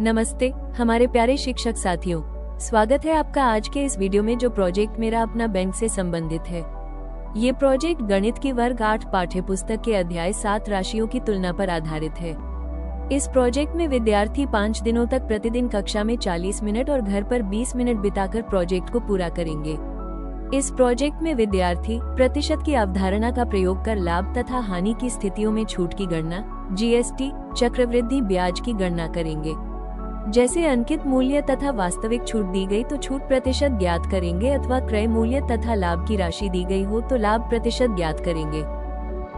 नमस्ते हमारे प्यारे शिक्षक साथियों, स्वागत है आपका आज के इस वीडियो में जो प्रोजेक्ट मेरा अपना बैंक से संबंधित है। ये प्रोजेक्ट गणित की वर्ग 8 पाठ्य पुस्तक के अध्याय 7 राशियों की तुलना पर आधारित है। इस प्रोजेक्ट में विद्यार्थी 5 दिनों तक प्रतिदिन कक्षा में 40 मिनट और घर पर 20 मिनट बिताकर प्रोजेक्ट को पूरा करेंगे। इस प्रोजेक्ट में विद्यार्थी प्रतिशत की अवधारणा का प्रयोग कर लाभ तथा हानि की स्थितियों में छूट की गणना, जीएसटी, चक्रवृद्धि ब्याज की गणना करेंगे। जैसे अंकित मूल्य तथा वास्तविक छूट दी गई तो छूट प्रतिशत ज्ञात करेंगे अथवा क्रय मूल्य तथा लाभ की राशि दी गई हो तो लाभ प्रतिशत ज्ञात करेंगे।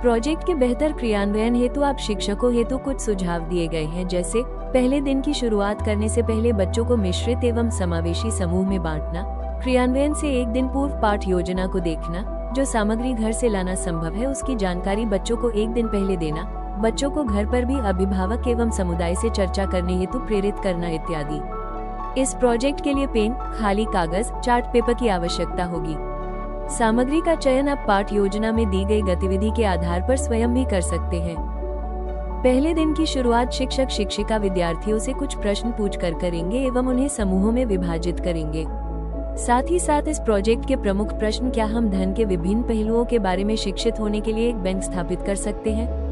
प्रोजेक्ट के बेहतर क्रियान्वयन हेतु आप शिक्षकों हेतु कुछ सुझाव दिए गए हैं, जैसे पहले दिन की शुरुआत करने से पहले बच्चों को मिश्रित एवं समावेशी समूह में बांटना, क्रियान्वयन से एक दिन पूर्व पाठ योजना को देखना, जो सामग्री घर से लाना संभव है उसकी जानकारी बच्चों को एक दिन पहले देना, बच्चों को घर पर भी अभिभावक एवं समुदाय से चर्चा करने हेतु प्रेरित करना इत्यादि। इस प्रोजेक्ट के लिए पेन, खाली कागज, चार्ट पेपर की आवश्यकता होगी। सामग्री का चयन आप पाठ योजना में दी गई गतिविधि के आधार पर स्वयं भी कर सकते हैं। पहले दिन की शुरुआत शिक्षक शिक्षिका विद्यार्थियों से कुछ प्रश्न पूछकर करेंगे एवं उन्हें समूहों में विभाजित करेंगे। साथ ही साथ इस प्रोजेक्ट के प्रमुख प्रश्न, क्या हम धन के विभिन्न पहलुओं के बारे में शिक्षित होने के लिए एक बैंक स्थापित कर सकते हैं,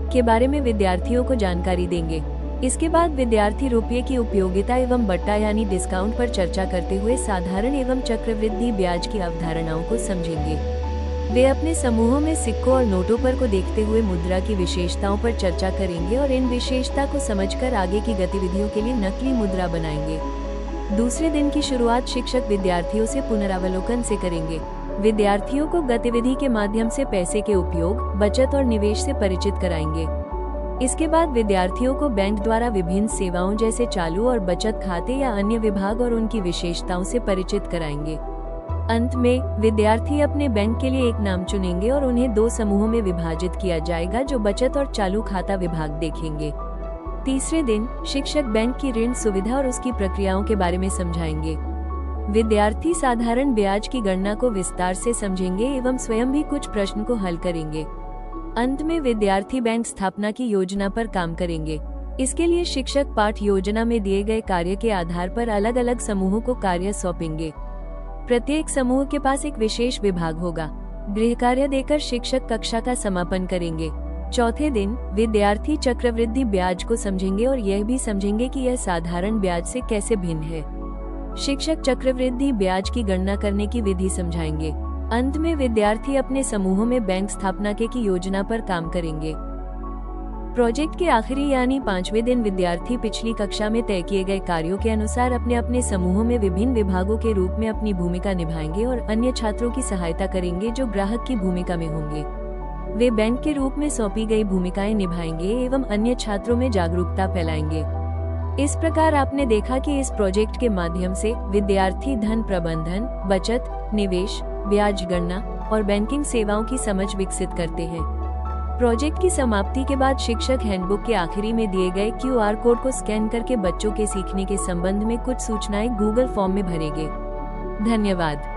के बारे में विद्यार्थियों को जानकारी देंगे। इसके बाद विद्यार्थी रुपये की उपयोगिता एवं बट्टा यानी डिस्काउंट पर चर्चा करते हुए साधारण एवं चक्रवृद्धि ब्याज की अवधारणाओं को समझेंगे। वे अपने समूहों में सिक्कों और नोटों पर को देखते हुए मुद्रा की विशेषताओं पर चर्चा करेंगे और इन विशेषता को समझकर आगे की गतिविधियों के लिए नकली मुद्रा बनाएंगे। दूसरे दिन की शुरुआत शिक्षक विद्यार्थियों से पुनरावलोकन से करेंगे। विद्यार्थियों को गतिविधि के माध्यम से पैसे के उपयोग, बचत और निवेश से परिचित कराएंगे। इसके बाद विद्यार्थियों को बैंक द्वारा विभिन्न सेवाओं जैसे चालू और बचत खाते या अन्य विभाग और उनकी विशेषताओं से परिचित कराएंगे। अंत में विद्यार्थी अपने बैंक के लिए एक नाम चुनेंगे और उन्हें 2 समूहों में विभाजित किया जाएगा जो बचत और चालू खाता विभाग देखेंगे। तीसरे दिन शिक्षक बैंक की ऋण सुविधा और उसकी प्रक्रियाओं के बारे में समझाएंगे। विद्यार्थी साधारण ब्याज की गणना को विस्तार से समझेंगे एवं स्वयं भी कुछ प्रश्न को हल करेंगे। अंत में विद्यार्थी बैंक स्थापना की योजना पर काम करेंगे। इसके लिए शिक्षक पाठ योजना में दिए गए कार्य के आधार पर अलग अलग समूहों को कार्य सौंपेंगे। प्रत्येक समूह के पास एक विशेष विभाग होगा। गृह कार्य देकर शिक्षक कक्षा का समापन करेंगे। चौथे दिन विद्यार्थी चक्रवृद्धि ब्याज को समझेंगे और यह भी समझेंगे कि यह साधारण ब्याज से कैसे भिन्न है। शिक्षक चक्रवृद्धि ब्याज की गणना करने की विधि समझाएंगे। अंत में विद्यार्थी अपने समूहों में बैंक स्थापना की योजना पर काम करेंगे। प्रोजेक्ट के आखिरी यानी 5वें दिन विद्यार्थी पिछली कक्षा में तय किए गए कार्यों के अनुसार अपने अपने समूहों में विभिन्न विभागों के रूप में अपनी भूमिका निभाएंगे और अन्य छात्रों की सहायता करेंगे जो ग्राहक की भूमिका में होंगे। वे बैंक के रूप में सौंपी गई भूमिकाएं निभाएंगे एवं अन्य छात्रों में जागरूकता फैलाएंगे। इस प्रकार आपने देखा कि इस प्रोजेक्ट के माध्यम से विद्यार्थी धन प्रबंधन, बचत, निवेश, ब्याज गणना और बैंकिंग सेवाओं की समझ विकसित करते हैं। प्रोजेक्ट की समाप्ति के बाद शिक्षक हैंडबुक के आखिरी में दिए गए QR कोड को स्कैन करके बच्चों के सीखने के संबंध में कुछ सूचनाएं गूगल फॉर्म में भरेंगे। धन्यवाद।